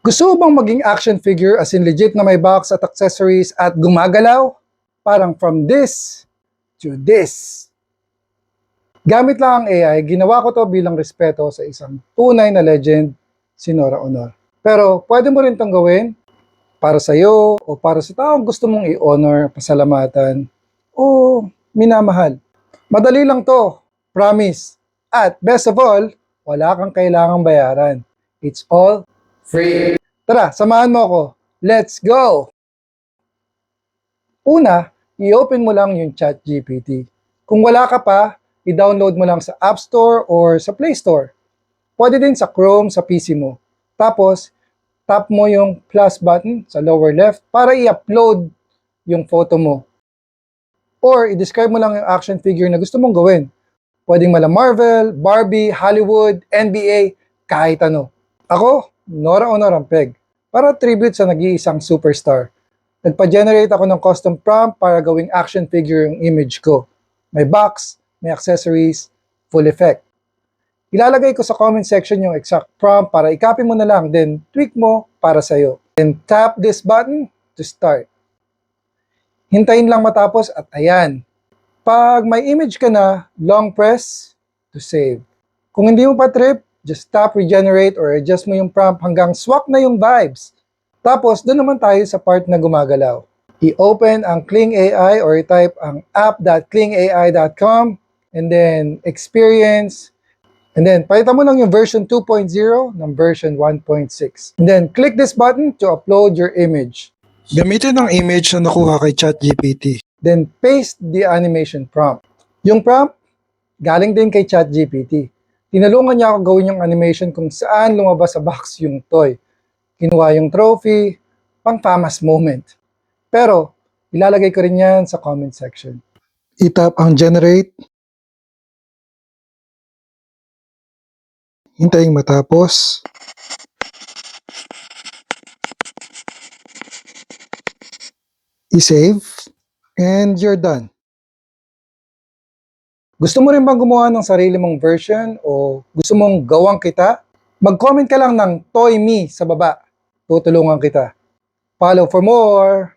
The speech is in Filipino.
Gusto mo bang maging action figure as in legit na may box at accessories at gumagalaw? Parang from this to this. Gamit lang ang AI, ginawa ko to bilang respeto sa isang tunay na legend, si Nora Honor. Pero pwede mo rin itong gawin para sa iyo o para sa taong gusto mong i-honor, pasalamatan o minamahal. Madali lang to, promise. At best of all, wala kang kailangang bayaran. It's all free. Tara, samahan mo ako. Let's go! Una, i-open mo lang yung ChatGPT. Kung wala ka pa, i-download mo lang sa App Store or sa Play Store. Pwede din sa Chrome sa PC mo. Tapos, tap mo yung plus button sa lower left para i-upload yung photo mo. Or, i-describe mo lang yung action figure na gusto mong gawin. Pwedeng mala Marvel, Barbie, Hollywood, NBA, kahit ano. Ako, Nora Honor ang peg. Para tribute sa nag-iisang superstar. Nagpa-generate ako ng custom prompt para gawing action figure yung image ko. May box, may accessories, full effect. Ilalagay ko sa comment section yung exact prompt para i-copy mo na lang, then tweak mo para sa'yo. Then tap this button to start. Hintayin lang matapos at ayan. Pag may image ka na, long press to save. Kung hindi mo pa trip, just tap regenerate or adjust mo yung prompt hanggang swak na yung vibes. Tapos, doon naman tayo sa part na gumagalaw. I-open ang Kling AI or i-type ang app.klingai.com and then experience. And then, palitan mo lang yung version 2.0 ng version 1.6. And then, click this button to upload your image. Gamitin ang image na nakuha kay ChatGPT. Then, paste the animation prompt. Yung prompt, galing din kay ChatGPT. Tinulungan niya ako gawin yung animation kung saan lumabas sa box yung toy. Kinuha yung trophy, pang famous moment. Pero, ilalagay ko rin yan sa comment section. I-tap ang generate. Hintayin matapos. I-save. And you're done. Gusto mo rin bang gumawa ng sarili mong version o gusto mong gawang kita? Mag-comment ka lang ng Toy Me sa baba. Tutulungan kita. Follow for more!